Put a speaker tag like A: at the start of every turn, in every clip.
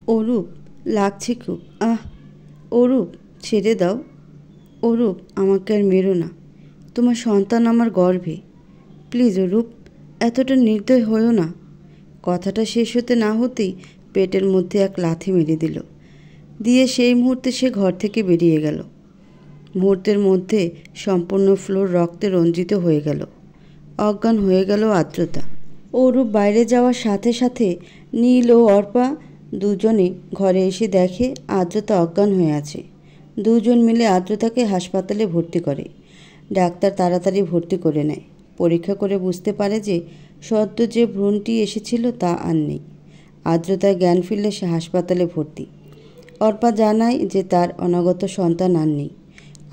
A: অরূপ, লাগছে খুব। আহ! অরূপ, ছেড়ে দাও। অরূপ, আমাকে আর মেরো না। তোমার সন্তান আমার গর্ভে। প্লিজ অরূপ, এতটা নির্দয় হয়ো না। কথাটা শেষ হতে না হতেই পেটের মধ্যে এক লাথি মেরে দিল। দিয়ে সেই মুহূর্তে সে ঘর থেকে বেরিয়ে গেল। মুহূর্তের মধ্যে সম্পূর্ণ ফ্লোর রক্তে রঞ্জিত হয়ে গেল। অজ্ঞান হয়ে গেল আদ্রতা। অরূপ বাইরে যাওয়ার সাথে সাথে নীল ও অর্পা দুজনে ঘরে এসে দেখে আদ্রতা অজ্ঞান হয়ে আছে। দুজন মিলে আদ্রতাকে হাসপাতালে ভর্তি করে। ডাক্তার তাড়াতাড়ি ভর্তি করে নেয়। পরীক্ষা করে বুঝতে পারে যে সদ্য যে ভ্রূণটি এসেছিল তা আর নেই। আদ্রতার জ্ঞান ফিরলে সে হাসপাতালে ভর্তি। অর্পা জানায় যে তার অনাগত সন্তান আর নেই।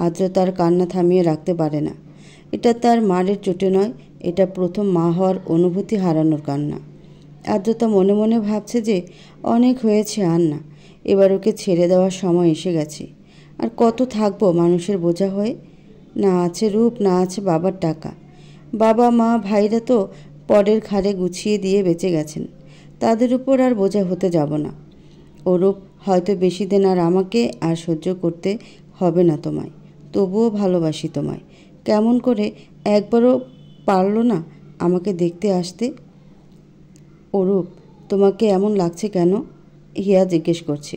A: আদ্রতার কান্না থামিয়ে রাখতে পারে না। এটা তার মারের চোটে নয়, এটা প্রথম মা হওয়ার অনুভূতি হারানোর কান্না। আদ্রতা মনে মনে ভাবছে যে অনেক হয়েছে, আর না, এবার ওকে ছেড়ে দেওয়ার সময় এসে গেছে। আর কত থাকবো মানুষের বোঝা হয়ে? না আছে রূপ, না আছে বাবার টাকা। বাবা মা ভাইরা তো পরের ঘাড়ে গুছিয়ে দিয়ে বেঁচে গেছেন। তাদের উপর আর বোঝা হতে যাব না। অরূপ, হয়তো বেশি দিন আর আমাকে আর সহ্য করতে হবে না তোমায়। তবুও ভালোবাসি তোমায়। কেমন করে একবারও পারলো না আমাকে দেখতে আসতে? অরূপ, তোমাকে এমন লাগছে কেন? হিয়া জিজ্ঞেস করছে।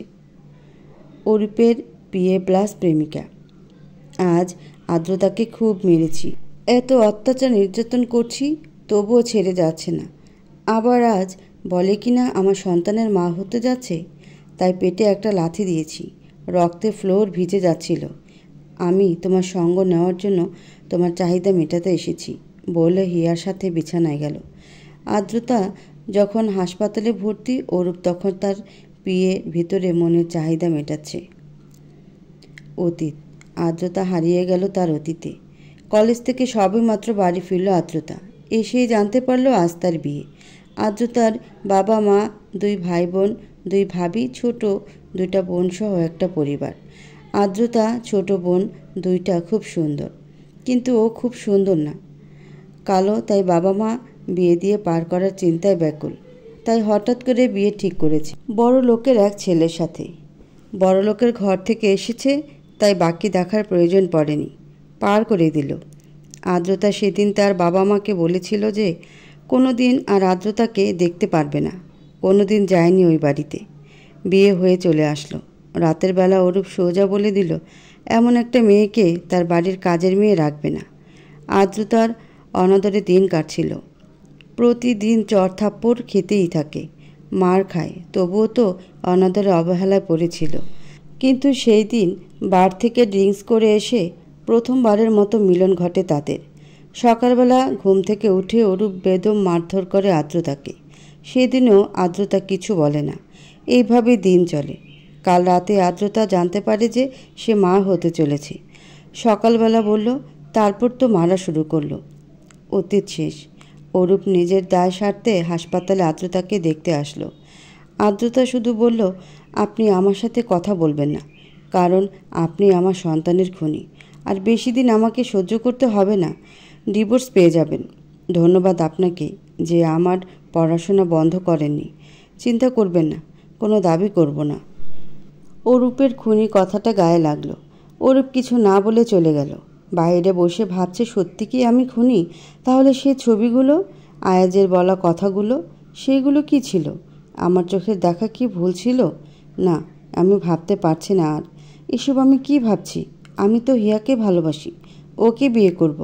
A: অরূপের BA+ প্রেমিকা। আজ আদ্রতাকে খুব মেরেছি, এত অত্যাচার নির্যাতন করছি, তবুও ছেড়ে যাচ্ছে না। আবার আজ বলে কিনা আমার সন্তানের মা হতে যাচ্ছে, তাই পেটে একটা লাথি দিয়েছি। রক্তে ফ্লোর ভিজে যাচ্ছিল। আমি তোমার সঙ্গ নেওয়ার জন্য তোমার চাহিদা মেটাতে এসেছি বলে হিয়ার সাথে বিছানায় গেল। আদ্রতা যখন হাসপাতালে ভর্তি, অরূপ তখন তার বিয়ের ভিতরে মনের চাহিদা মেটাচ্ছে। অতীত। আদ্রতা হারিয়ে গেল তার অতীতে। কলেজ থেকে সবে মাত্র বাড়ি ফিরল আদ্রতা। এসেই জানতে পারল আজ তার বিয়ে। আদ্রতার বাবা মা, 2 ভাই বোন, 2 ভাবি, ছোট 2টা বোন সহ একটা পরিবার। আদ্রতা ছোট বোন 2টা খুব সুন্দর, কিন্তু ও খুব সুন্দর না, কালো। তাই বাবা মা বিয়ে দিয়ে পার করার চিন্তায় ব্যাকুল। তাই হঠাৎ করে বিয়ে ঠিক করেছে বড় লোকের এক ছেলের সাথে। বড় লোকের ঘর থেকে এসেছে, তাই বাকি দেখার প্রয়োজন পড়েনি, পার করে দিল। আদ্রতা সেদিন তার বাবা মাকে বলেছিল যে কোনো দিন আর আদ্রতাকে দেখতে পারবে না। কোনো দিন যায়নি ওই বাড়িতে। বিয়ে হয়ে চলে আসলো। রাতের বেলা অরূপ সোজা বলে দিল এমন একটা মেয়েকে তার বাড়ির কাজের মেয়ে রাখবে না। আদ্রতার অনাদরে দিন কাটছিল। প্রতিদিন চড়থাপ্পড় খেতেই থাকে, মার খায়, তবুও তো অনাদরে অবহেলায় পড়েছিল। কিন্তু সেই দিন বার থেকে ড্রিঙ্কস করে এসে প্রথমবারের মতো মিলন ঘটে তাদের। সকালবেলা ঘুম থেকে উঠে অরূপ বেদম মারধর করে আদ্রতাকে। সেদিনও আদ্রতা কিছু বলে না। এইভাবে দিন চলে। কাল রাতে আদ্রতা জানতে পারে যে সে মা হতে চলেছে। সকালবেলা বলল, তারপর তো মারা শুরু করলো। অতীত শেষ। অরূপ নিজের দায় সারতে হাসপাতালে আদ্রতাকে দেখতে আসলো। আদ্রতা শুধু বলল, আপনি আমার সাথে কথা বলবেন না, কারণ আপনি আমার সন্তানের খুনি। আর বেশি দিন আমাকে সহ্য করতে হবে না, ডিভোর্স পেয়ে যাবেন। ধন্যবাদ আপনাকে যে আমার পড়াশোনা বন্ধ করেননি। চিন্তা করবেন না, কোনো দাবি করব না। অরূপের খুনি কথাটা গায়ে লাগলো। অরূপ কিছু না বলে চলে গেল। বাইরে বসে ভাবছে, সত্যি কি আমি খুনি? তাহলে সে ছবিগুলো, আয়াজের বলা কথাগুলো, সেগুলো কি ছিল? আমার চোখের দেখা কি ভুল ছিল? না, আমি ভাবতে পারছি না আর। এসব আমি কি ভাবছি? আমি তো হিয়াকে ভালোবাসি, ওকে বিয়ে করব।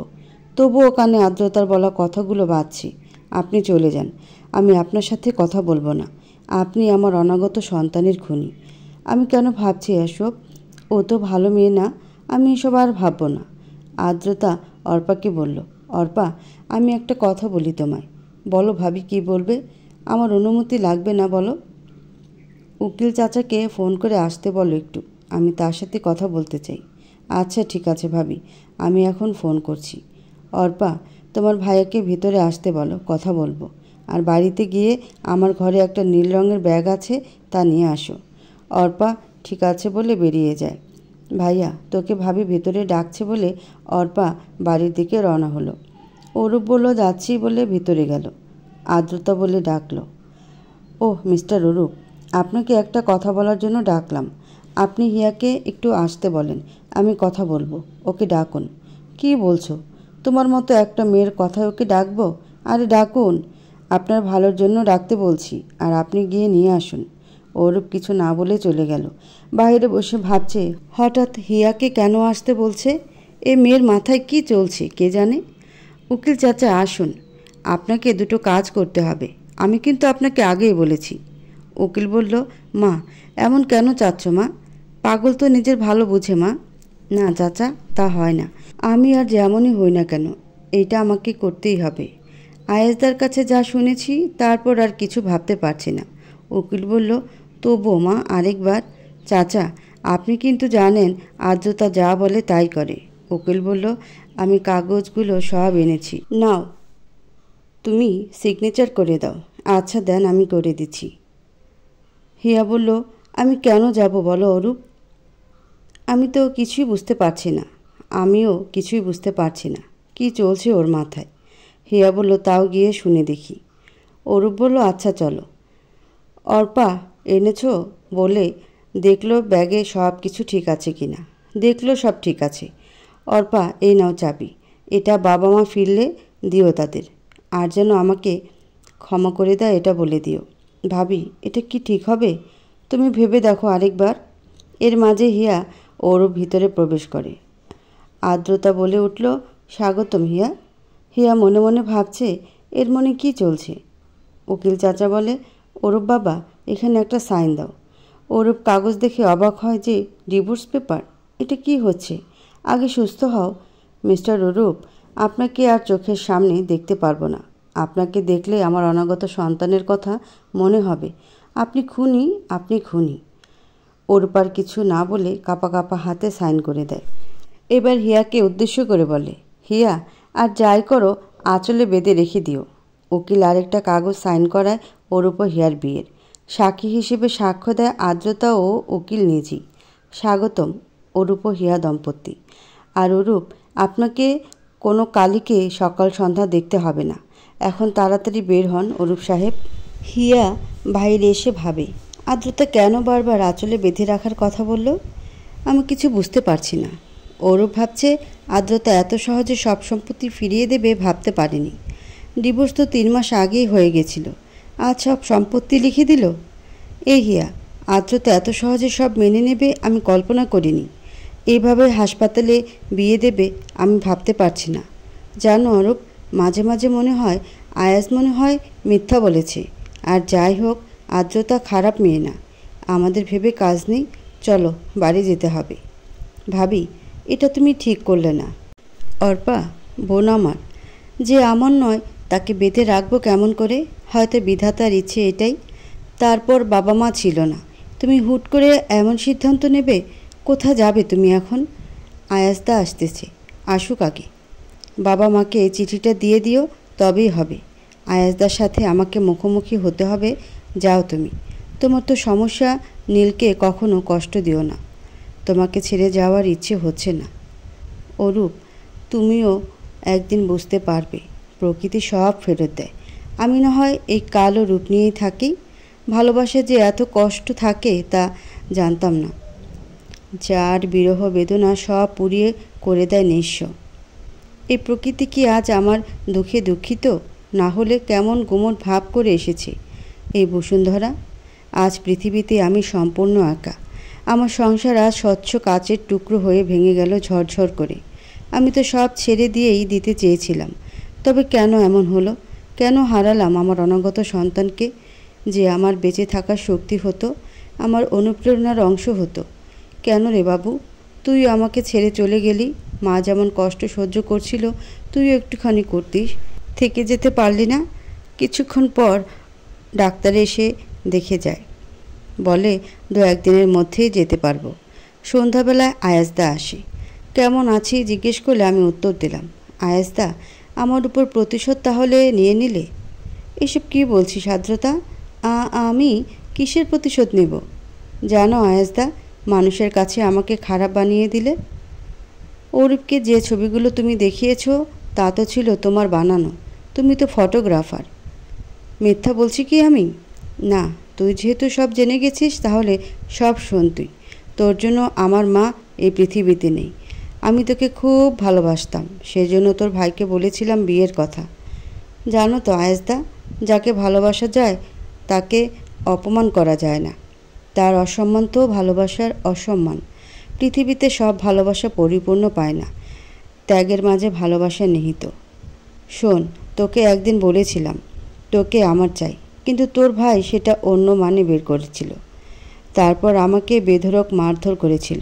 A: তবুও কানে আদ্রতার বলা কথাগুলো বাজছে। আপনি চলে যান, আমি আপনার সাথে কথা বলবো না। আপনি আমার অনাগত সন্তানের খুনি। আমি কেন ভাবছি এসব? ও তো ভালো মেয়ে না, আমি এসব আর ভাববো না। আদ্রতা অর্পাকে বলল, অর্পা, আমি একটা কথা বলি তোমায়। বলো ভাবি, কি বলবে? আমার অনুমতি লাগবে না বলো? উকিল চাচাকে ফোন করে আসতে বলো একটু, আমি তার সাথে কথা বলতে চাই। আচ্ছা ঠিক আছে ভাবি, আমি এখন ফোন করছি। অর্পা, তোমার ভাইয়াকে ভিতরে আসতে বলো, কথা বলবো। আর বাড়িতে গিয়ে আমার ঘরে একটা নীল রঙের ব্যাগ আছে, তা নিয়ে আসো। অর্পা ঠিক আছে বলে বেরিয়ে যায়। ভাইয়া, তোকে ভাবি ভেতরে ডাকছে বলে অর্পা বাড়ির দিকে রওনা হলো। অরূপ বলল যাচ্ছি বলে ভিতরে গেল। আদ্রতা বলে ডাকলো, ওহ মিস্টার অরূপ, আপনাকে একটা কথা বলার জন্য ডাকলাম। আপনি হিয়াকে একটু আসতে বলেন, আমি কথা বলবো। ওকে ডাকুন। কি বলছো? তোমার মতো একটা মেয়ের কথায় ওকে ডাকবো? আরে ডাকুন, আপনার ভালোর জন্য ডাকতে বলছি, আর আপনি গিয়ে নিয়ে আসুন। অরূপ কিছু না বলে চলে গেল। বাইরে বসে ভাবছে হঠাৎ হিয়াকে কেন আসতে বলছে। এ মেয়ের মাথায় কি চলছে কে জানে। উকিল চাচা আসুন, আপনাকে দুটো কাজ করতে হবে। আমি কিন্তু আপনাকে আগেই বলেছি। উকিল বলল, মা এমন কেন চাচ্ছ মা? পাগল তো নিজের ভালো বুঝে মা। না চাচা, তা হয় না। আমি আর যেমনই হই না কেন, এইটা আমাকে করতেই হবে। আয়েশদার কাছে যা শুনেছি তারপর আর কিছু ভাবতে পারছি না। উকিল বলল, তবুও মা আরেকবার। চাচা আপনি কিন্তু জানেন আর্দ্রতা যা বলে তাই করে। উকিল বলল, আমি কাগজগুলো সব এনেছি, নাও তুমি সিগনেচার করে দাও। আচ্ছা দেন, আমি করে দিচ্ছি। হিয়া বলল, আমি কেন যাব বলো অরূপ? আমি তো কিছুই বুঝতে পারছি না। আমিও কিছুই বুঝতে পারছি না কি চলছে ওর মাথায়। হিয়া বলল, তাও গিয়ে শুনে দেখি। অরূপ বলল, আচ্ছা চলো। অর্পা এনেছো বলে দেখলো ব্যাগে সব কিছু ঠিক আছে কিনা। দেখলো সব ঠিক আছে। অর্পা এই নাও চাবি, এটা বাবা মা ফিরলে দিও তাদের, আর যেন আমাকে ক্ষমা করে দেয় এটা বলে দিও। ভাবি এটা কি ঠিক হবে? তুমি ভেবে দেখো আরেকবার। এর মাঝে হিয়া ওর ভিতরে প্রবেশ করে। আর্দ্রতা বলে উঠল, স্বাগতম হিয়া। হিয়া মনে মনে ভাবছে এর মনে কি চলছে। উকিল চাচা বলে, অরূপ বাবা এখানে একটা সাইন দাও। অরূপ কাগজ দেখে অবাক হয় যে ডিভোর্স পেপার, এটা কি হচ্ছে? আগে সুস্থ হও মিস্টার অরূপ, আপনাকে আর চোখের সামনে দেখতে পারবো না। আপনাকে দেখলে আমার অনাগত সন্তানের কথা মনে হবে। আপনি খুনি, আপনি খুনি। অরূপ আর কিছু না বলে কাঁপা কাঁপা হাতে সাইন করে দেয়। এবার হিয়াকে উদ্দেশ্য করে বলে, হিয়া আর যাই করো আঁচলে বেঁধে রেখে দিও। উকিল আরেকটা কাগজ সাইন করায় অরূপ ও হিয়ার বিয়ের। সাক্ষী হিসেবে সাক্ষ্য দেয় আর্দ্রতা ও উকিল নিজেই। স্বাগতম অরূপ ও হিয়া দম্পতি। আর অরূপ, আপনাকে কোনো কালীকে সকাল সন্ধ্যা দেখতে হবে না। এখন তাড়াতাড়ি বের হন অরূপ সাহেব। হিয়া বাইরে এসে ভাবে, আর্দ্রতা কেন বারবার আঁচলে বেঁধে রাখার কথা বলল? আমি কিছু বুঝতে পারছি না। অরূপ ভাবছে আর্দ্রতা এত সহজে সব সম্পত্তি ফিরিয়ে দেবে ভাবতে পারেনি। ডিভোর্স তো 3 মাস আগেই হয়ে গেছিল, আজ সব সম্পত্তি লিখে দিল। এই হিয়া, আর্দ্রতা এত সহজে সব মেনে নেবে আমি কল্পনা করিনি। এইভাবে হাসপাতালে বিয়ে দেবে আমি ভাবতে পারছি না। জানো অরূপ, মাঝে মাঝে মনে হয় আয়াজ মনে হয় মিথ্যা বলেছে। আর যাই হোক, আর্দ্রতা খারাপ মেয়ে না। আমাদের ভেবে কাজ নেই, চলো বাড়ি যেতে হবে। ভাবি এটা তুমি ঠিক করলে না। অর্পা বোন আমার, যে আমার নয় তাকে বেঁধে রাখবো কেমন করে? হয়তো বিধাতার ইচ্ছে এটাই। তারপর বাবা মা ছিল না, তুমি হুট করে এমন সিদ্ধান্ত নেবে? কোথা যাবে তুমি এখন? আয়াজদা আসতেছে, আসুক আগে। বাবা মাকে চিঠিটা দিয়ে দিও, তবেই হবে। আয়াজদার সাথে আমাকে মুখোমুখি হতে হবে। যাও তুমি, তোমার তো সমস্যা। নীলকে কখনো কষ্ট দিও না। তোমাকে ছেড়ে যাওয়ার ইচ্ছে হচ্ছে না। অরূপ, তুমিও একদিন বুঝতে পারবে, প্রকৃতি সব ফেরত দেয়। আমি না হয় এই কালো রূপ নিয়েই থাকি। ভালোবাসা যে এত কষ্ট থাকে তা জানতাম না। যার বিরহ বেদনা সব পুড়িয়ে করে দেয় নিঃস্ব। এই প্রকৃতি কি আজ আমার দুঃখে দুঃখিত? না হলে কেমন গুমট ভাব করে এসেছে এই বসুন্ধরা। আজ পৃথিবীতে আমি সম্পূর্ণ একা। আমার সংসার আজ স্বচ্ছ কাচের টুকরো হয়ে ভেঙে গেল ঝরঝর করে। আমি তো সব ছেড়ে দিয়েই দিতে চেয়েছিলাম, তবে কেন এমন হলো? কেন হারালাম আমার অনাগত সন্তানকে, যে আমার বেঁচে থাকার শক্তি হতো, আমার অনুপ্রেরণার অংশ হতো? কেন রে বাবু, তুই আমাকে ছেড়ে চলে গেলি? মা যেমন কষ্ট সহ্য করছিল তুইও একটুখানি করতিস, থেকে যেতে পারলি না? কিছুক্ষণ পর ডাক্তার এসে দেখে যায়, বলে 2-1 দিনের মধ্যেই যেতে পারবো। সন্ধ্যাবেলায় আয়াজদা আসে। কেমন আছি জিজ্ঞেস করলে আমি উত্তর দিলাম, আয়াজদা আমার উপর প্রতিশোধ তাহলে নিয়ে নিলে? এসব কি বলছিস আর্দ্রতা? আমি কিসের প্রতিশোধ নেব? জানো আয়াজদা, মানুষের কাছে আমাকে খারাপ বানিয়ে দিলে। অরূপকে যে ছবিগুলো তুমি দেখিয়েছ তা তো ছিল তোমার বানানো। তুমি তো ফটোগ্রাফার। মিথ্যা বলছি কি আমি? না, তুই যেহেতু সব জেনে গেছিস তাহলে সব শোন তুই। তোর জন্য আমার মা এই পৃথিবীতে নেই। আমি তোকে খুব ভালোবাসতাম, সেজন্য তোর ভাইকে বলেছিলাম বিয়ের কথা। জানো তো আয়েশদা, যাকে ভালোবাসা যায় তাকে অপমান করা যায় না। তার অসম্মান তো ভালোবাসার অসম্মান। পৃথিবীতে সব ভালোবাসা পরিপূর্ণ পায় না, ত্যাগের মাঝে ভালোবাসা নিহিত। শোন, তোকে একদিন বলেছিলাম তোকে আমার চাই, কিন্তু তোর ভাই সেটা অন্য মানে বের করেছিল। তারপর আমাকে বেধড়ক মারধর করেছিল।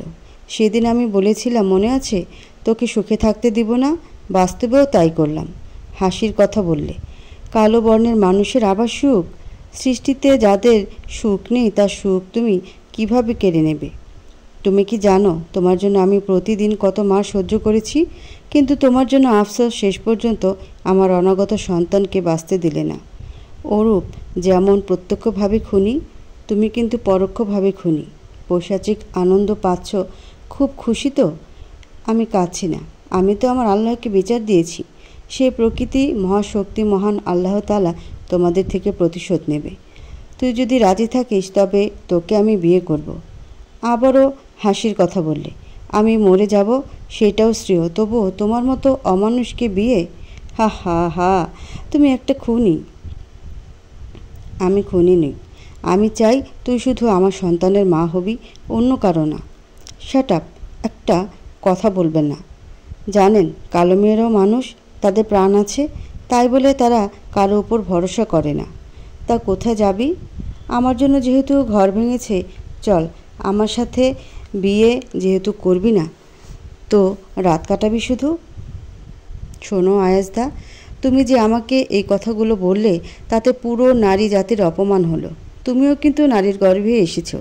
A: সেদিন আমি বলেছিলাম মনে আছে, তোকে সুখে থাকতে দিব না। বাস্তবেও তাই করলাম। হাসির কথা বললে, কালো বর্ণের মানুষের আবার সুখ? সৃষ্টিতে যাদের সুখ নেই তার সুখ তুমি কিভাবে কেড়ে নেবে? তুমি কি জানো তোমার জন্য আমি প্রতিদিন কত মার সহ্য করেছি, কিন্তু তোমার জন্য আফসোস শেষ পর্যন্ত আমার অনাগত সন্তানকে বাঁচতে দিলে না। অরূপ যেমন প্রত্যক্ষভাবে খুনি, তুমি কিন্তু পরোক্ষভাবে খুনি। পৈশাচিক আনন্দ পাচ্ছ, খুব খুশি তো? আমি কাঁদছি না, আমি তো আমার আল্লাহকে বিচার দিয়েছি। সে প্রকৃতি মহাশক্তি মহান আল্লাহ তাআলা তোমাদের থেকে প্রতিশোধ নেবে। তুই যদি রাজি থাকিস তবে তোকে আমি বিয়ে করব। আবারও হাসির কথা বললে, আমি মরে যাব সেটাও শ্রেয়, তবুও তোমার মতো অমানুষকে বিয়ে? হা হা হা, তুমি একটা খুনি। আমি খুনি নই। আমি চাই তুই শুধু আমার সন্তানের মা হবি, অন্য কারো না। শাট আপ, একটা কথা বলবেন না। জানেন কালো মেয়েরাও মানুষ, তাদের প্রাণ আছে, তাই বলে তারা কারো উপর ভরসা করে না। তা কোথায় যাবি? আমার জন্য যেহেতু ঘর ভেঙেছে, চল আমার সাথে বিয়ে যেহেতু করবি না, তো রাত কাটাবি শুধু। শোনো আয়েশদা, তুমি যে আমাকে এই কথাগুলো বললে তাতে পুরো নারী জাতির অপমান হলো। তুমিও কিন্তু নারীর গর্ভে এসেছো।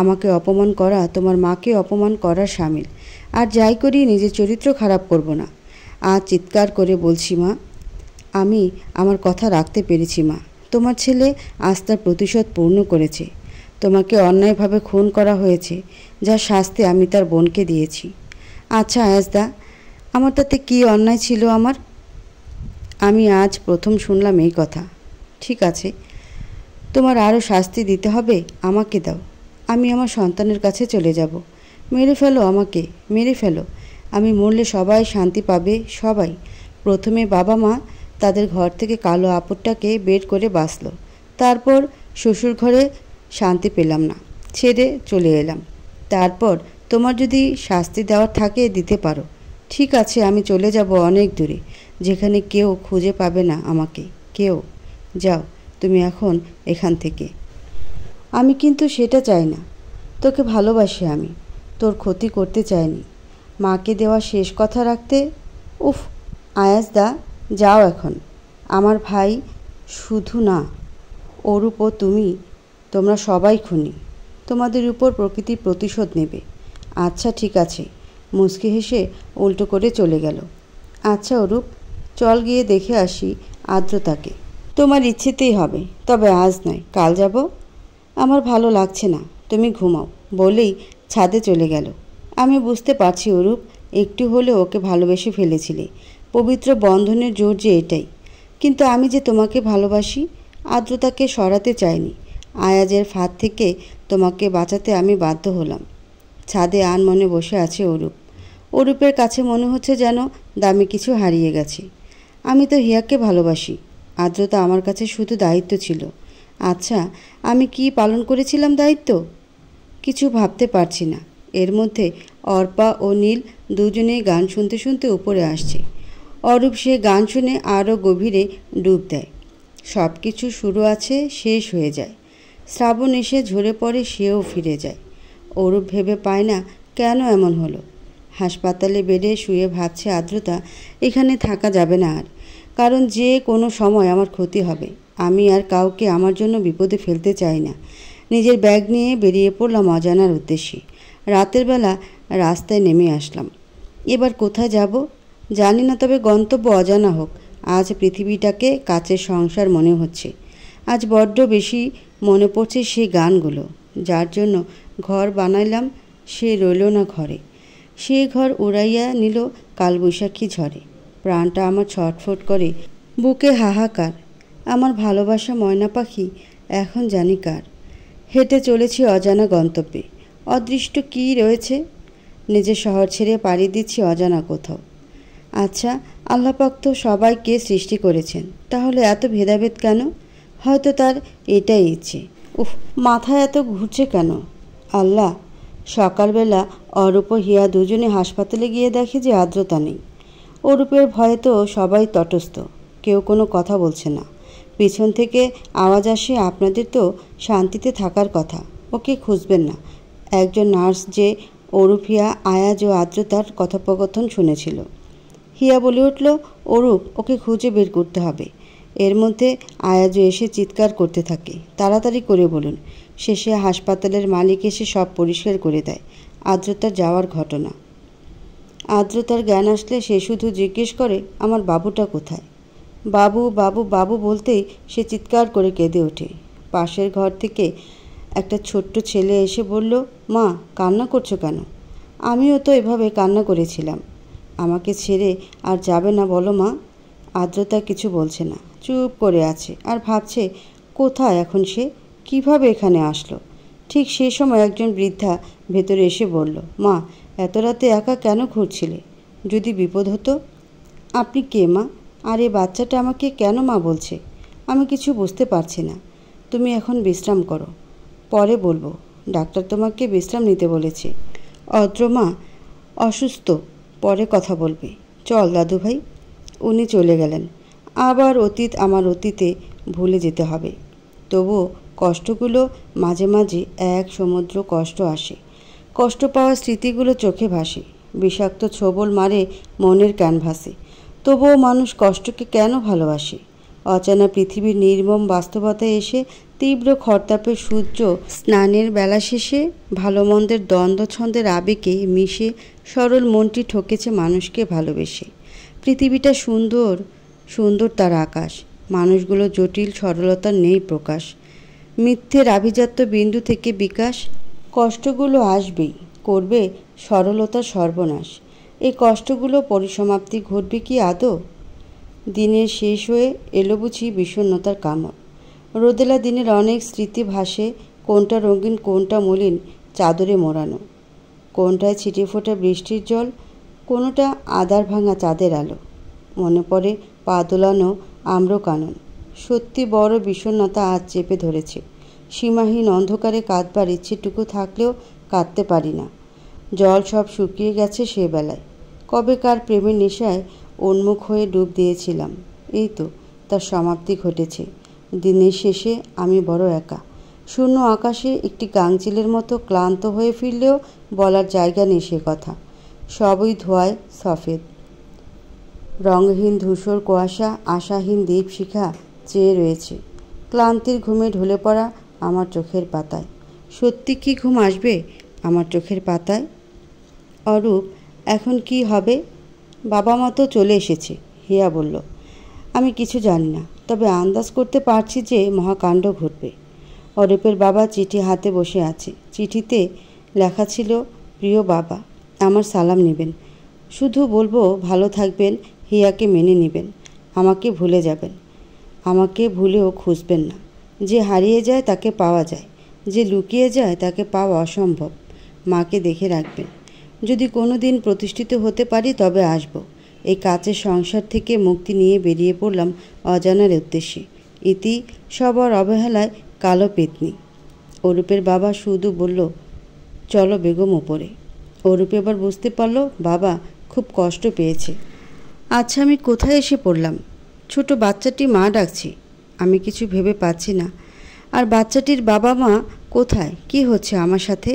A: আমাকে অপমান করা তোমার মাকে অপমান করার শামিল। আর যাই করি নিজের চরিত্র খারাপ করব না। আজ চিৎকার করে বলছি মা, আমি আমার কথা রাখতে পেরেছি মা। তোমার ছেলে আজ তার প্রতিশোধ পূর্ণ করেছে। তোমাকে অন্যায়ভাবে খুন করা হয়েছে, যার শাস্তি আমি তার বোনকে দিয়েছি। আচ্ছা আয়েশদা, আমার তাতে কী অন্যায় ছিল আমার? আমি আজ প্রথম শুনলাম এই কথা। ঠিক আছে, তোমার আরও শাস্তি দিতে হবে, আমাকে দাও। আমি আমার সন্তানের কাছে চলে যাব। মেরে ফেলো আমাকে, মেরে ফেলো। আমি মরলে সবাই শান্তি পাবে, সবাই। প্রথমে বাবা মা তাদের ঘর থেকে কালো আপদটাকে বের করে বাঁচল। তারপর শ্বশুর ঘরে শান্তি পেলাম না, ছেড়ে চলে এলাম। তারপর তোমার যদি শাস্তি দেওয়ার থাকে দিতে পারো। ঠিক আছে, আমি চলে যাব অনেক দূরে, যেখানে কেউ খুঁজে পাবে না আমাকে, কেউ। যাও তুমি এখন এখান থেকে। আমি কিন্তু সেটা চাই না। তোকে ভালোবাসি আমি, তোর ক্ষতি করতে চাইনি। মাকে দেওয়া শেষ কথা রাখতে। উফ আয়েশদা, যাও এখন। আমার ভাই শুধু না, অরূপ ও তুমি, তোমরা সবাই খুনি। তোমাদের উপর প্রকৃতি প্রতিশোধ নেবে। আচ্ছা ঠিক আছে, মুচকি হেসে উল্টো করে চলে গেল। আচ্ছা অরূপ, চল গিয়ে দেখে আসি আর্দ্রতাকে। তোমার ইচ্ছেতেই হবে, তবে আজ নয়, কাল যাব। আমার ভালো লাগছে না, তুমি ঘুমাও বলেই ছাদে চলে গেল। আমি বুঝতে পারছি অরূপ, একটু হলেও ওকে ভালোবেসে ফেলেছিলে। পবিত্র বন্ধনের জোর যে এটাই। কিন্তু আমি যে তোমাকে ভালোবাসি, আর্দ্রতাকে সরাতে চাইনি। আয়াজের ফাঁদ থেকে তোমাকে বাঁচাতে আমি বাধ্য হলাম। ছাদে আনমনে বসে আছে অরূপ। অরূপের কাছে মনে হচ্ছে যেন দামি কিছু হারিয়ে গেছে। আমি তো হিয়াকে ভালোবাসি। আর্দ্রতা আমার কাছে শুধু দায়িত্ব ছিল। আচ্ছা, আমি কি পালন করেছিলাম দায়িত্ব? কিছু ভাবতে পারছি না। এর মধ্যে অর্পা ও নীল দুজনেই গান শুনতে শুনতে উপরে আসছে। অরূপ সে গান শুনে আরও গভীরে ডুব দেয়। সব কিছু শুরু আছে, শেষ হয়ে যায়। শ্রাবণ এসে ঝরে পড়ে, সেও ফিরে যায়। অরূপ ভেবে পায় না কেন এমন হলো। হাসপাতালে বেডে শুয়ে ভাবছে আর্দ্রতা, এখানে থাকা যাবে না আর, কারণ যে কোনো সময় আমার ক্ষতি হবে। আমি আর কাউকে আমার জন্য বিপদে ফেলতে চাই না। নিজের ব্যাগ নিয়ে বেরিয়ে পড়লাম অজানার উদ্দেশ্যে। রাতের বেলা রাস্তায় নেমে আসলাম। এবার কোথায় যাব জানি না, তবে গন্তব্য অজানা হোক। আজ পৃথিবীটাকে কাচের সংসার মনে হচ্ছে। আজ বড্ড বেশি মনে পড়ছে সেই গানগুলো। যার জন্য ঘর বানাইলাম, সে রইল না ঘরে। সে ঘর উড়াইয়া নিল কালবৈশাখী ঝড়ে। প্রাণটা আমার ছটফট করে, বুকে হাহাকার। আমার ভালোবাসা ময়না পাখি এখন জানি কার। হেঁটে চলেছি অজানা গন্তব্যে। অদৃষ্ট কী রয়েছে? নিজের শহর ছেড়ে পাড়ি দিচ্ছি অজানা কোথাও। আচ্ছা, আল্লাপাক তো সবাইকে সৃষ্টি করেছেন, তাহলে এত ভেদাভেদ কেন? হয়তো তার এটাই ইচ্ছে। উফ, মাথায় এত ঘুরছে কেন? আল্লাহ! সকালবেলা অরূপ ও হিয়া দুজনে হাসপাতালে গিয়ে দেখে যে আর্দ্রতা নেই। অরূপের ভয়ে তো সবাই তটস্থ, কেউ কোনো কথা বলছে না। পিছন থেকে আওয়াজ আসে, আপনাদের তো শান্তিতে থাকার কথা, ওকে খুঁজবেন না। একজন নার্স যে অরূপ, হিয়া, আয়াজ ও আর্দ্রতার কথোপকথন শুনেছিল। হিয়া বলে উঠল, অরূপ, ওকে খুঁজে বের করতে হবে। এর মধ্যে আয়াজও এসে চিৎকার করতে থাকে, তাড়াতাড়ি করে বলুন। শেষে হাসপাতালের মালিক এসে সব পরিষ্কার করে দেয়। আর্দ্রতার যাওয়ার ঘটনা। আর্দ্রতার জ্ঞান আসলে সে শুধু জিজ্ঞেস করে, আমার বাবুটা কোথায়? বাবু বাবু বাবু বলতেই সে চিৎকার করে কেঁদে ওঠে। পাশের ঘর থেকে একটা ছোট্ট ছেলে এসে বলল, মা, কান্না করছো কেন? আমিও তো এভাবে কান্না করেছিলাম। আমাকে ছেড়ে আর যাবে না বলো মা? আর্দ্রতা কিছু বলছে না, চুপ করে আছে আর ভাবছে কোথায় এখন সে, কিভাবে এখানে আসলো। ঠিক সেই সময় একজন বৃদ্ধা ভেতরে এসে বলল, মা, এত রাতে একা কেন ঘুরছিলে? যদি বিপদ হতো? আপনি কে মা? আর এই বাচ্চাটা আমাকে কেন মা বলছে? আমি কিছু বুঝতে পারছি না। তুমি এখন বিশ্রাম করো, পরে বলবো। ডাক্তার তোমাকে বিশ্রাম নিতে বলেছে। অদ্রমা অসুস্থ, পরে কথা বলবে। চল দাদু ভাই। উনি চলে গেলেন। আবার অতীত আমার অতীতে ভুলে যেতে হবে। তবুও কষ্টগুলো মাঝে মাঝে এক সমুদ্র কষ্ট আসে। কষ্ট পাওয়ার স্মৃতিগুলো চোখে ভাসে, বিষাক্ত ছোবল মারে মনের ক্যানভাসে। তবুও মানুষ কষ্টকে কেন ভালোবাসে? অজানা পৃথিবীর নির্মম বাস্তবতায় এসে তীব্র খরতাপে সূর্য স্নানের বেলা শেষে ভালো মন্দের দ্বন্দ্বছন্দের আবেগে মিশে সরল মনটি ঠকেছে মানুষকে ভালোবেসে। পৃথিবীটা সুন্দর, সুন্দর তার আকাশ। মানুষগুলো জটিল, সরলতার নেই প্রকাশ। মিথ্যের আভিজাত্য বিন্দু থেকে বিকাশ। কষ্টগুলো আসবেই, করবে সরলতার সর্বনাশ। এই কষ্টগুলো পরিসমাপ্তি ঘটবে কি আদৌ? দিনের শেষ হয়ে এলো বুঝি বিষণ্ণতার কামড়। রোদেলা দিনের অনেক স্মৃতি ভাসে, কোনটা রঙিন, কোনটা মলিন চাদরে মোড়ানো, কোনটায় ছিটে ফোটা বৃষ্টির জল, কোনোটা আদার ভাঙা চাঁদের আলো। মনে পড়ে পা দোলানো আম্রকানন। সত্যি বড় বিষণ্ণতা আজ চেপে ধরেছে। সীমাহীন অন্ধকারে কাঁদবার ইচ্ছেটুকু থাকলেও কাঁদতে পারি না। জল সব শুকিয়ে গেছে সে বেলায়। কবেকার প্রেমের নেশায় উন্মুখ হয়ে ডুব দিয়েছিলাম। এই তো তার সমাপ্তি ঘটেছে। দিনের শেষে আমি বড় একা। শূন্য আকাশে একটি গাংচিলের মতো ক্লান্ত হয়ে ফিরলেও বলার জায়গা নেই সে কথা। সবই ধোঁয়ায় সফেদ। রঙহীন ধূসর কুয়াশা আশাহীন দীপশিখা চেয়ে রয়েছে ক্লান্তির ঘুমে ঢলে পড়া আমার চোখের পাতায়। সত্যি কি ঘুম আসবে আমার চোখের পাতায়? অরূপ, এখন কি হবে? বাবা মা তো চলে এসেছে, হিয়া বলল। আমি কিছু জানি না, তবে আন্দাজ করতে পারছি যে মহাকাণ্ড ঘটবে। অরূপের বাবা চিঠি হাতে বসে আছে। চিঠিতে লেখা ছিল, প্রিয় বাবা, আমার সালাম নেবেন। শুধু বলবো ভালো থাকবেন, হিয়াকে মেনে নেবেন, আমাকে ভুলে যাবেন। আমাকে ভুলেও খুঁজবেন না। যে হারিয়ে যায় তাকে পাওয়া যায়, যে লুকিয়ে যায় তাকে পাওয়া অসম্ভব। মাকে দেখে রাখবেন। যদি কোনো দিন প্রতিষ্ঠিত হতে পারি তবে আসব। এই কাচের সংসার থেকে মুক্তি নিয়ে বেরিয়ে পড়লাম অজানার উদ্দেশ্যে। ইতি সবার অবহেলায় কালো পেতনি। অরূপের বাবা শুধু বলল, চলো বেগম ওপরে। অরূপ এবার বুঝতে পারল বাবা খুব কষ্ট পেয়েছে। আচ্ছা, আমি কোথায় এসে পড়লাম? ছোট বাচ্চাটি মা ডাকছি। আমি কিছু ভেবে পাচ্ছি না। আর বাচ্চাটির বাবা মা কোথায়? কি হচ্ছে আমার সাথে?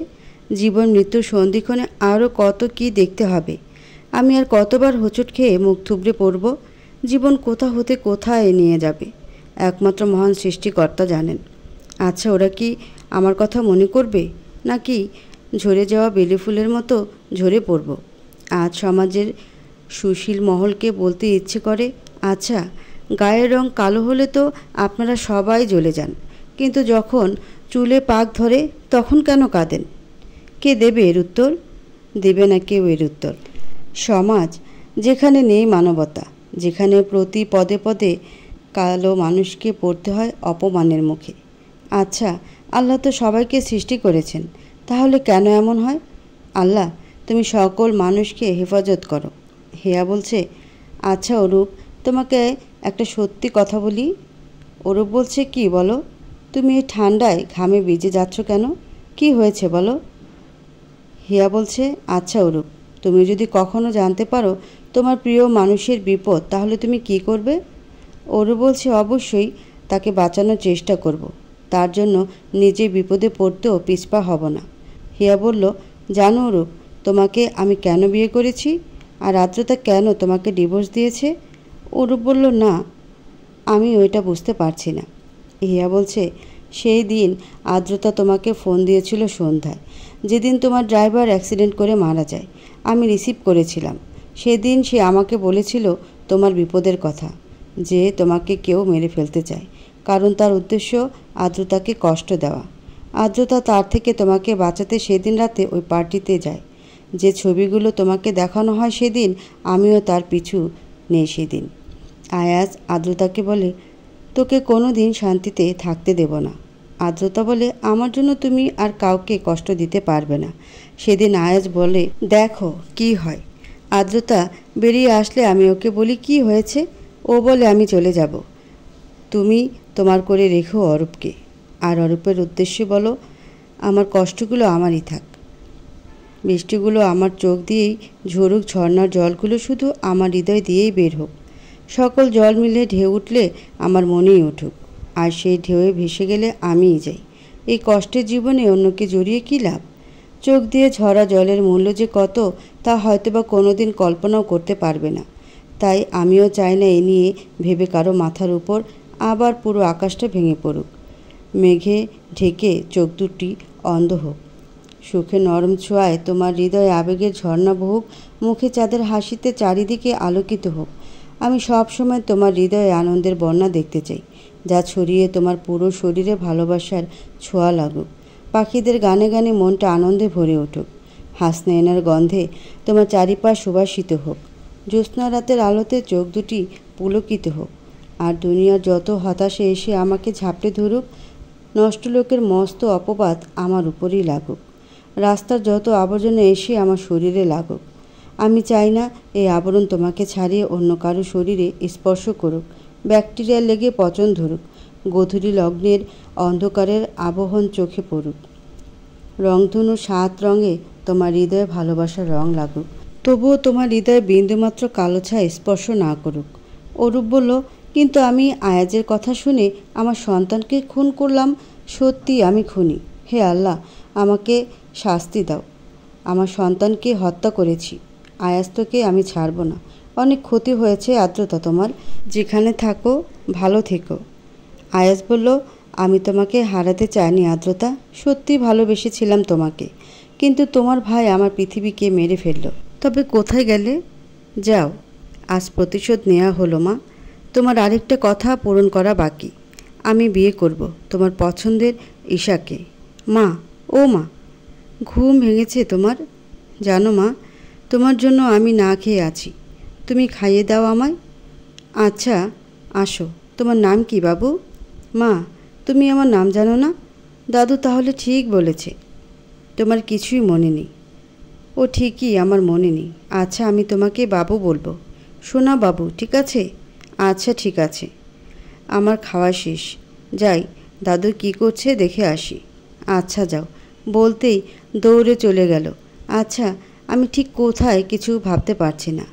A: জীবন মৃত্যুর সন্ধিক্ষণে আরও কত কি দেখতে হবে। আমি আর কতবার হোঁচট খেয়ে মুখ থুবড়ে পড়ব? জীবন কোথা হতে কোথায় নিয়ে যাবে একমাত্র মহান সৃষ্টিকর্তা জানেন। আচ্ছা, ওরা কি আমার কথা মনে করবে, নাকি ঝরে যাওয়া বেলে ফুলের মতো ঝরে পড়ব? আজ সমাজের সুশীল মহলকে বলতে ইচ্ছে করে, আচ্ছা, গায়ের রং কালো হলে তো আপনারা সবাই জ্বলে যান, কিন্তু যখন চুলে পাক ধরে তখন কেন কাঁদেন? কে দেবে এর উত্তর? দেবে না কেউ এর উত্তর। সমাজ যেখানে নেই মানবতা, যেখানে প্রতি পদে পদে কালো মানুষকে পড়তে হয় অপমানের মুখে। আচ্ছা, আল্লাহ তো সবাইকে সৃষ্টি করেছেন, তাহলে কেন এমন হয়? আল্লাহ, তুমি সকল মানুষকে হেফাজত করো। হিয়া বলছে, আচ্ছা অরূপ, তোমাকে একটা সত্যি কথা বলি। অরূপ বলছে, কি বলো? তুমি এই ঠান্ডায় ঘামে ভিজে যাচ্ছ কেন? কি হয়েছে বলো? হিয়া বলছে, আচ্ছা অরূপ, তুমি যদি কখনো জানতে পারো তোমার প্রিয় মানুষের বিপদ, তাহলে তুমি কি করবে? অরূপ বলছে, অবশ্যই তাকে বাঁচানোর চেষ্টা করব। তার জন্য নিজে বিপদে পড়তেও পিছপা হব না। হিয়া বলল, জানো অরূপ, তোমাকে আমি কেন বিয়ে করেছি, আর আদ্রতা কেন তোমাকে ডিভোর্স দিয়েছে? অরূপ বলল, না, আমি ওইটা বুঝতে পারছি না। হিয়া বলছে, সেই দিন আদ্রতা তোমাকে ফোন দিয়েছিল সন্ধ্যায়, যেদিন তোমার ড্রাইভার অ্যাক্সিডেন্ট করে মারা যায়। আমি রিসিভ করেছিলাম। সেদিন সে আমাকে বলেছিল তোমার বিপদের কথা, যে তোমাকে কেউ মেরে ফেলতে চায়, কারণ তার উদ্দেশ্য আদ্রতাকে কষ্ট দেওয়া। আদ্রতা তার থেকে তোমাকে বাঁচাতে সেদিন রাতে ওই পার্টিতে যায়। যে ছবিগুলো তোমাকে দেখানো হয় সেদিন, আমিও তার পিছু নেই সেদিন। আয়াজ আদ্রতাকে বলে, তোকে কোনো দিন শান্তিতে থাকতে দেব না। আদ্রতা বলে, আমার জন্য তুমি আর কাউকে কষ্ট দিতে পারবে না। সেদিন আয়াজ বলে, দেখো কি হয়। আদ্রতা বেরিয়ে আসলে আমি ওকে বলি, কি হয়েছে? ও বলে, আমি চলে যাব, তুমি তোমার করে রেখো অরূপকে। আর অরূপের উদ্দেশ্যে বলো, আমার কষ্টগুলো আমারই থাক, বৃষ্টিগুলো আমার চোখ দিয়েই ঝরুক, ঝর্নার জলগুলো শুধু আমার হৃদয় দিয়েই বের হোক। সকল জল মিলে ঢেউ উঠলে আমার মনেই উঠুক, আর সেই ঢেউয়ে ভেসে গেলে আমিই যাই। এই কষ্টের জীবনে অন্যকে জড়িয়ে কী লাভ? চোখ দিয়ে ঝরা জলের মূল্য যে কত, তা হয়তোবা কোনো দিন কল্পনাও করতে পারবে না। তাই আমিও চাই না এ নিয়ে ভেবে কারো মাথার উপর আবার পুরো আকাশটা ভেঙে পড়ুক, মেঘে ঢেকে চোখ দুটি অন্ধ হোক। সুখে নরম ছোঁয়ায় তোমার হৃদয়ে আবেগের ঝর্ণা বহুক, মুখে চাঁদের হাসিতে চারিদিকে আলোকিত হোক। আমি সব সময় তোমার হৃদয়ে আনন্দের বন্যা দেখতে চাই, যা ছড়িয়ে তোমার পুরো শরীরে ভালোবাসার ছোঁয়া লাগুক। পাখিদের গানে গানে মনটা আনন্দে ভরে উঠুক। হাসনাইনার গন্ধে তোমার চারিপাশ সুবাসিত হোক। জ্যোৎস্না রাতের আলোতে চোখ দুটি পুলকিত হোক। আর দুনিয়ার যত হতাশে এসে আমাকে ঝাপটে ধরুক, নষ্ট লোকের মস্ত অপবাদ আমার উপরেই লাগুক। রাস্তার যত আবর্জনা এসে আমার শরীরে লাগুক। আমি চাই না এই আবরণ তোমাকে ছাড়িয়ে অন্য কারো শরীরে স্পর্শ করুক, ব্যাকটেরিয়া লেগে পচন ধরুক, গধূলি লগ্নের অন্ধকারের আবহন চোখে পড়ুক। রংধনু 7 রঙে তোমার হৃদয়ে ভালোবাসার রং লাগুক, তবুও তোমার হৃদয়ে বিন্দুমাত্র কালো ছায়া স্পর্শ না করুক। অরূপ বলল, কিন্তু আমি আয়াজের কথা শুনে আমার সন্তানকে খুন করলাম। সত্যি আমি খুনি। হে আল্লাহ, আমাকে শাস্তি দাও। আমার সন্তানকে হত্যা করেছি। আয়াজ তোকে আমি ছাড়ব না। অনেক ক্ষতি হয়েছে আদ্রতা তোমার। যেখানে থাকো ভালো থেকো। আয়াজ বলল, আমি তোমাকে হারাতে চাইনি আদ্রতা, সত্যি ভালোবেসেছিলাম তোমাকে, কিন্তু তোমার ভাই আমার পৃথিবীকে মেরে ফেলল। তবে কোথায় গেলে? যাও, আজ প্রতিশোধ নেওয়া হলো মা। তোমার আরেকটা কথা পূরণ করা বাকি। আমি বিয়ে করব তোমার পছন্দের ঈশাকে। মা, ও মা, ঘুম ভেঙেছে তোমার? জানো মা, তোমার জন্য আমি না খেয়ে আছি, তুমি খাইয়ে দাও আমায়। আচ্ছা, আসো। তোমার নাম কি বাবু? মা, তুমি আমার নাম জানো না? দাদু তাহলে ঠিক বলেছে, তোমার কিছুই মনে নেই। ও ঠিকই, আমার মনে নেই। আচ্ছা, আমি তোমাকে বাবু বলবো। শোনা বাবু, ঠিক আছে? আচ্ছা ঠিক আছে। আমার খাওয়া শেষ, যাই দাদু কি করছে দেখে আসি। আচ্ছা যাও, বলতেই দৌড়ে চলে গেল। আচ্ছা, আমি ঠিক কোথায় কিছু ভাবতে পারছি না।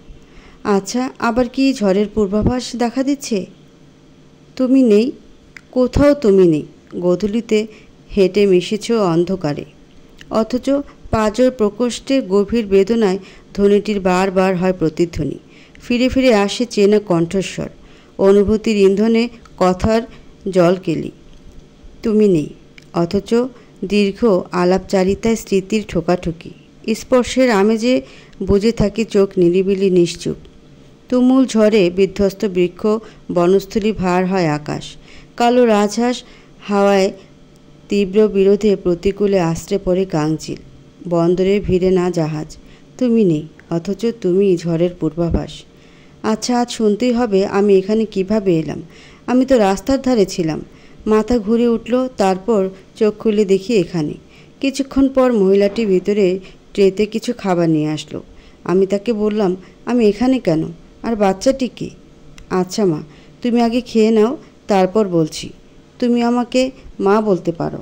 A: আচ্ছা, আবার কি ঝড়ের পূর্বাভাস দেখা দিচ্ছে? তুমি নেই, কোথাও তুমি নেই। গোধূলিতে হেঁটে মিশেছ অন্ধকারে, অথচ পাঁজর প্রকোষ্ঠে গভীর বেদনায় ধ্বনিটির বারবার হয় প্রতিধ্বনি। ফিরে ফিরে আসে চেনা কণ্ঠস্বর, অনুভূতির ইন্ধনে কথার জলকেলি। তুমি নেই, অথচ দীর্ঘ আলাপচারিতায় স্মৃতির ঠোকাঠুকি, স্পর্শের আমেজে বুঝে থাকি চোখ নিরিবিলি নিশ্চুপ। তুমুল ঝড়ে বিধ্বস্ত বৃক্ষ, বনস্থলী ভার হয় আকাশ। কালো রাজহাঁস হাওয়ায় তীব্র বিরোধে প্রতিকূলে আশ্রে পড়ে গাংচিল। বন্দরে ভিড়ে না জাহাজ। তুমি নেই, অথচ তুমি ঝড়ের পূর্বাভাস। আচ্ছা, আজ শুনতেই হবে আমি এখানে কিভাবে এলাম। আমি তো রাস্তার ধারে ছিলাম, মাথা ঘুরে উঠল, তারপর চোখ খুলে দেখি এখানে। কিছুক্ষণ পর মহিলাটি ভিতরে ট্রেতে কিছু খাবার নিয়ে আসলো। আমি তাকে বললাম, আমি এখানে কেন, আর বাচ্চাটি কি? আচ্ছা মা, তুমি আগে খেয়ে নাও, তারপর বলছি। তুমি আমাকে মা বলতে পারো।